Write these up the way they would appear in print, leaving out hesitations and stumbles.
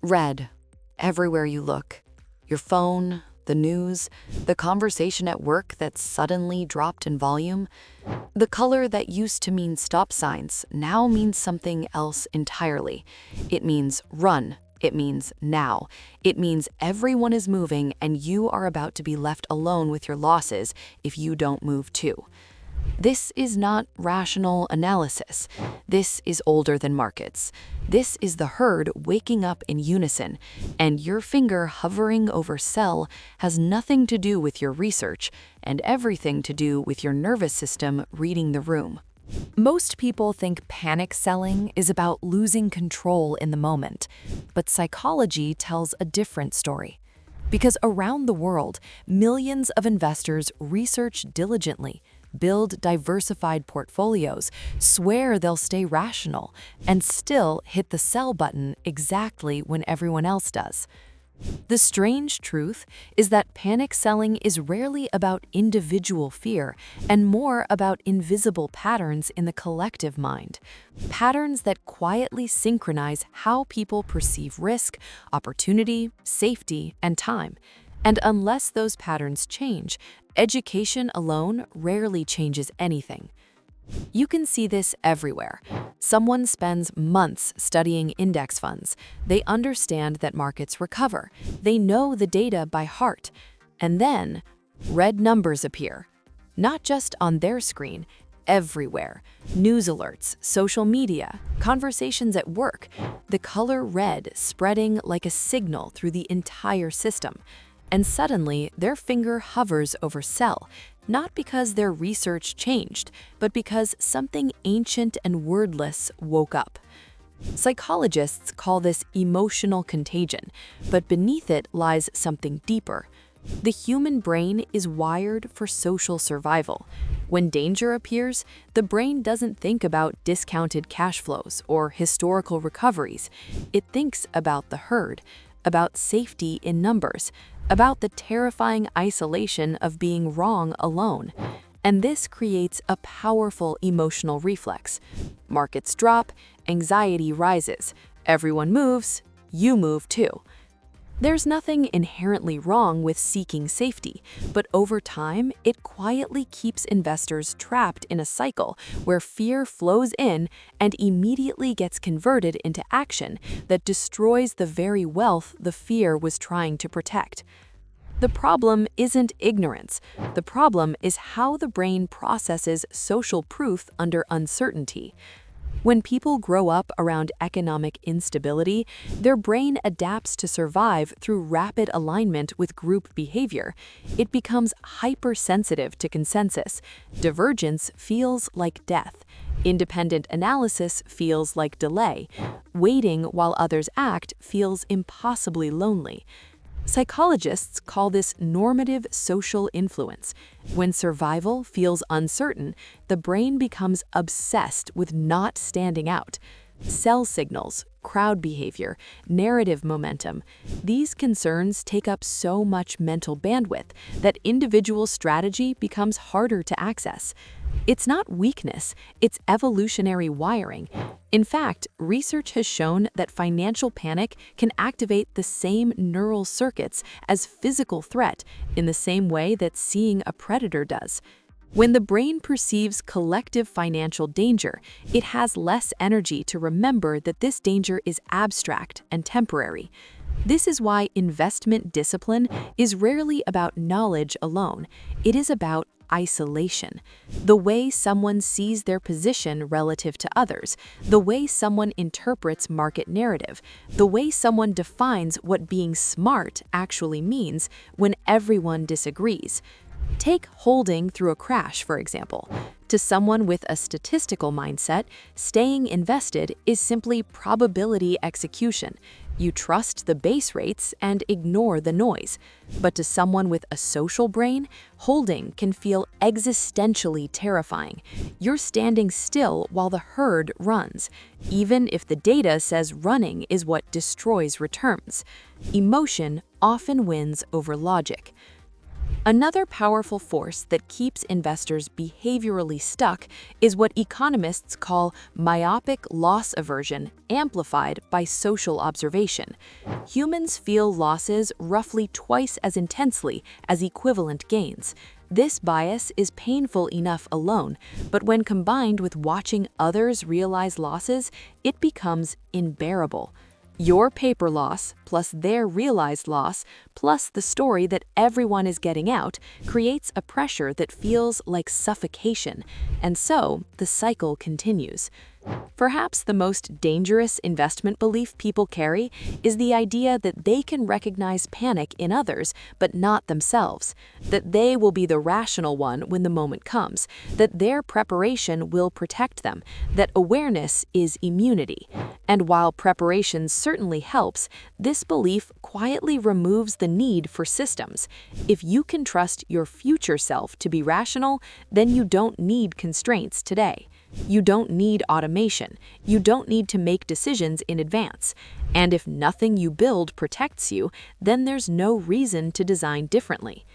Red, everywhere you look. Your phone, the news, the conversation at work that suddenly dropped in volume. The color that used to mean stop signs now means something else entirely. It means run. It means now. It means everyone is moving and you are about to be left alone with your losses if you don't move too. This is not rational analysis. This is older than markets. This is the herd waking up in unison, and your finger hovering over sell has nothing to do with your research and everything to do with your nervous system reading the room. Most people think panic selling is about losing control in the moment, but psychology tells a different story. Because around the world, millions of investors research diligently, build diversified portfolios, swear they'll stay rational, and still hit the sell button exactly when everyone else does. The strange truth is that panic selling is rarely about individual fear and more about invisible patterns in the collective mind, patterns that quietly synchronize how people perceive risk, opportunity, safety, and time. And unless those patterns change, education alone rarely changes anything. You can see this everywhere. Someone spends months studying index funds. They understand that markets recover. They know the data by heart. And then, red numbers appear. Not just on their screen, everywhere. News alerts, social media, conversations at work. The color red spreading like a signal through the entire system. And suddenly, their finger hovers over sell, not because their research changed, but because something ancient and wordless woke up. Psychologists call this emotional contagion, but beneath it lies something deeper. The human brain is wired for social survival. When danger appears, the brain doesn't think about discounted cash flows or historical recoveries. It thinks about the herd, about safety in numbers, about the terrifying isolation of being wrong alone. And this creates a powerful emotional reflex. Markets drop, anxiety rises. Everyone moves, you move too. There's nothing inherently wrong with seeking safety, but over time, it quietly keeps investors trapped in a cycle where fear flows in and immediately gets converted into action that destroys the very wealth the fear was trying to protect. The problem isn't ignorance. The problem is how the brain processes social proof under uncertainty. When people grow up around economic instability, their brain adapts to survive through rapid alignment with group behavior. It becomes hypersensitive to consensus. Divergence feels like death. Independent analysis feels like delay. Waiting while others act feels impossibly lonely. Psychologists call this normative social influence. When survival feels uncertain, the brain becomes obsessed with not standing out. Cell signals, crowd behavior, narrative momentum, these concerns take up so much mental bandwidth that individual strategy becomes harder to access. It's not weakness, it's evolutionary wiring. In fact, research has shown that financial panic can activate the same neural circuits as physical threat in the same way that seeing a predator does. When the brain perceives collective financial danger, it has less energy to remember that this danger is abstract and temporary. This is why investment discipline is rarely about knowledge alone. It is about isolation. The way someone sees their position relative to others, the way someone interprets market narrative, the way someone defines what being smart actually means when everyone disagrees. Take holding through a crash, for example. To someone with a statistical mindset, staying invested is simply probability execution. You trust the base rates and ignore the noise. But to someone with a social brain, holding can feel existentially terrifying. You're standing still while the herd runs, even if the data says running is what destroys returns. Emotion often wins over logic. Another powerful force that keeps investors behaviorally stuck is what economists call myopic loss aversion, amplified by social observation. Humans feel losses roughly twice as intensely as equivalent gains. This bias is painful enough alone, but when combined with watching others realize losses, it becomes unbearable. Your paper loss, plus their realized loss, plus the story that everyone is getting out, creates a pressure that feels like suffocation, and so the cycle continues. Perhaps the most dangerous investment belief people carry is the idea that they can recognize panic in others, but not themselves, that they will be the rational one when the moment comes, that their preparation will protect them, that awareness is immunity. And while preparation certainly helps, this belief quietly removes the need for systems. If you can trust your future self to be rational, then you don't need constraints today. You don't need automation. You don't need to make decisions in advance. And if nothing you build protects you, then there's no reason to design differently.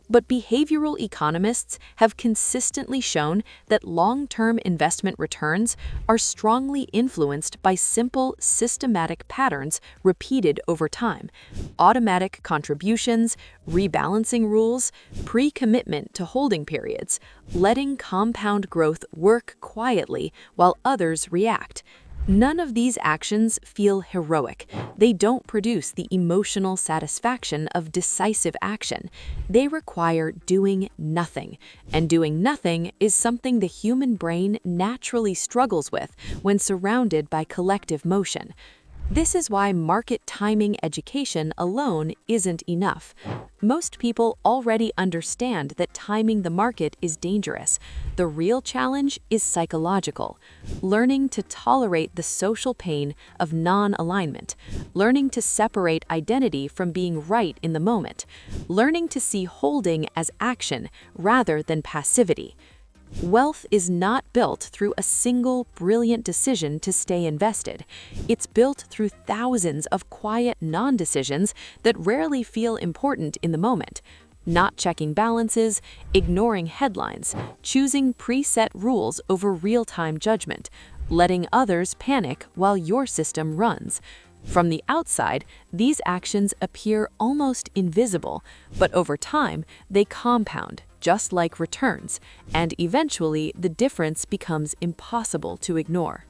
But behavioral economists have consistently shown that long-term investment returns are strongly influenced by simple, systematic patterns repeated over time. Automatic contributions, rebalancing rules, pre-commitment to holding periods, letting compound growth work quietly while others react. None of these actions feel heroic. They don't produce the emotional satisfaction of decisive action. They require doing nothing. And doing nothing is something the human brain naturally struggles with when surrounded by collective motion. This is why market timing education alone isn't enough. Most people already understand that timing the market is dangerous. The real challenge is psychological. Learning to tolerate the social pain of non-alignment. Learning to separate identity from being right in the moment. Learning to see holding as action rather than passivity. Wealth is not built through a single brilliant decision to stay invested. It's built through thousands of quiet non-decisions that rarely feel important in the moment. Not checking balances, ignoring headlines, choosing preset rules over real-time judgment, letting others panic while your system runs. From the outside, these actions appear almost invisible, but over time, they compound, just like returns, and eventually the difference becomes impossible to ignore.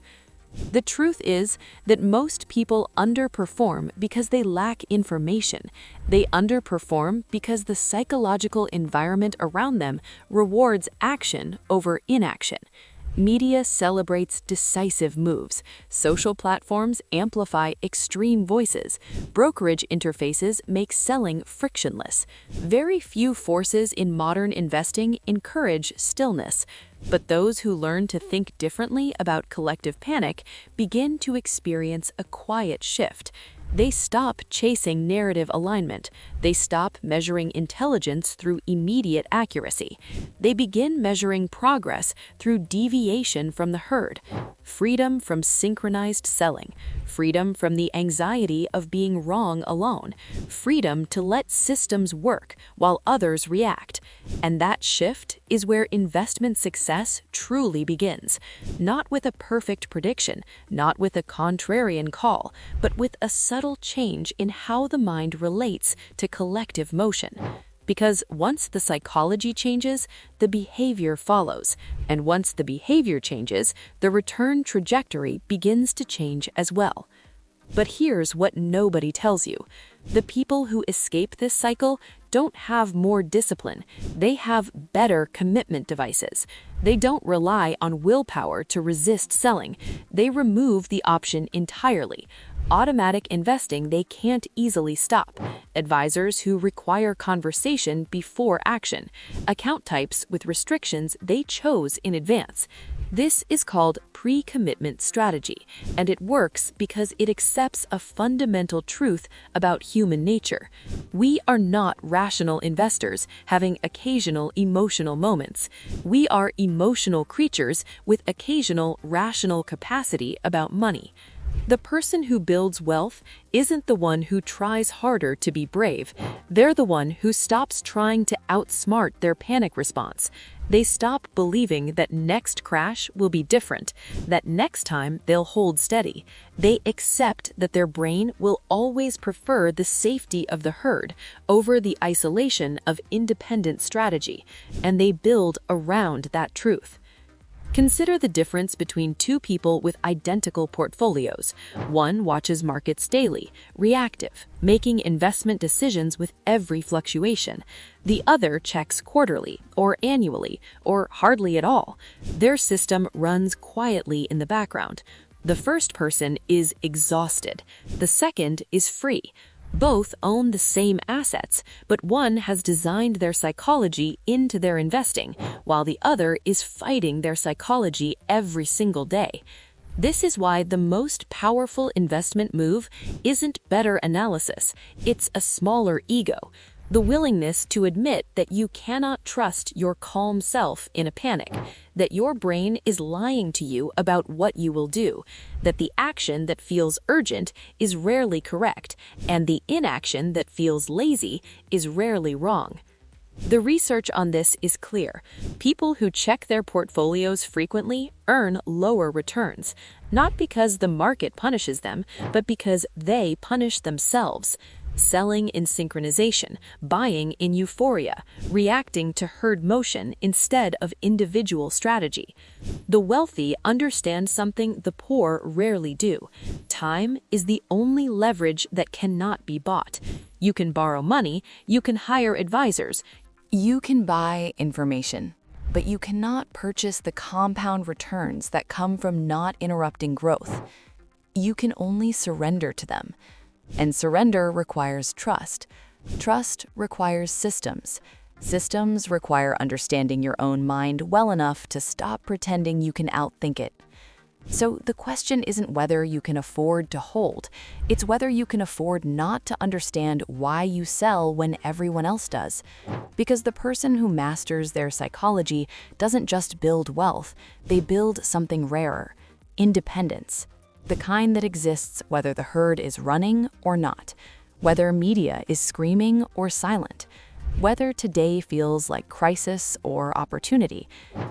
The truth is that most people underperform because they lack information. They underperform because the psychological environment around them rewards action over inaction. Media celebrates decisive moves. Social platforms amplify extreme voices. Brokerage interfaces make selling frictionless. Very few forces in modern investing encourage stillness. But those who learn to think differently about collective panic begin to experience a quiet shift. They stop chasing narrative alignment. They stop measuring intelligence through immediate accuracy. They begin measuring progress through deviation from the herd. Freedom from synchronized selling. Freedom from the anxiety of being wrong alone. Freedom to let systems work while others react. And that shift is where investment success truly begins. Not with a perfect prediction, not with a contrarian call, but with a subtle change in how the mind relates to collective motion. Because once the psychology changes, the behavior follows. And once the behavior changes, the return trajectory begins to change as well. But here's what nobody tells you. The people who escape this cycle don't have more discipline. They have better commitment devices. They don't rely on willpower to resist selling. They remove the option entirely. Automatic investing they can't easily stop. Advisors who require conversation before action. Account types with restrictions they chose in advance. This is called pre-commitment strategy, and it works because it accepts a fundamental truth about human nature. We are not rational investors having occasional emotional moments. We are emotional creatures with occasional rational capacity about money. The person who builds wealth isn't the one who tries harder to be brave. They're the one who stops trying to outsmart their panic response. They stop believing that next crash will be different, that next time they'll hold steady. They accept that their brain will always prefer the safety of the herd over the isolation of independent strategy, and they build around that truth. Consider the difference between two people with identical portfolios. One watches markets daily, reactive, making investment decisions with every fluctuation. The other checks quarterly, or annually, or hardly at all. Their system runs quietly in the background. The first person is exhausted. The second is free. Both own the same assets, but one has designed their psychology into their investing, while the other is fighting their psychology every single day. This is why the most powerful investment move isn't better analysis, it's a smaller ego. The willingness to admit that you cannot trust your calm self in a panic, that your brain is lying to you about what you will do, that the action that feels urgent is rarely correct, and the inaction that feels lazy is rarely wrong. The research on this is clear. People who check their portfolios frequently earn lower returns, not because the market punishes them, but because they punish themselves. Selling in synchronization, buying in euphoria, reacting to herd motion instead of individual strategy. The wealthy understand something the poor rarely do. Time is the only leverage that cannot be bought. You can borrow money, you can hire advisors. You can buy information, but you cannot purchase the compound returns that come from not interrupting growth. You can only surrender to them. And surrender requires trust. Trust requires systems. Systems require understanding your own mind well enough to stop pretending you can outthink it. So the question isn't whether you can afford to hold, it's whether you can afford not to understand why you sell when everyone else does. Because the person who masters their psychology doesn't just build wealth, they build something rarer: independence. The kind that exists whether the herd is running or not, whether media is screaming or silent, whether today feels like crisis or opportunity.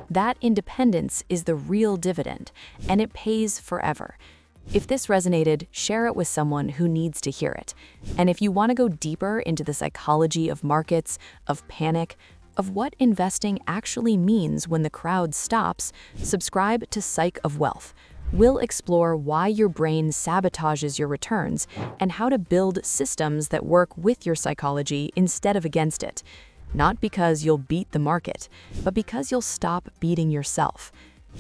That independence is the real dividend, and it pays forever. If this resonated, share it with someone who needs to hear it. And if you want to go deeper into the psychology of markets, of panic, of what investing actually means when the crowd stops, subscribe to Psych of Wealth. We'll explore why your brain sabotages your returns and how to build systems that work with your psychology instead of against it. Not because you'll beat the market, but because you'll stop beating yourself.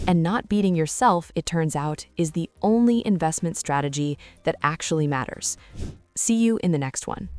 And not beating yourself, it turns out, is the only investment strategy that actually matters. See you in the next one.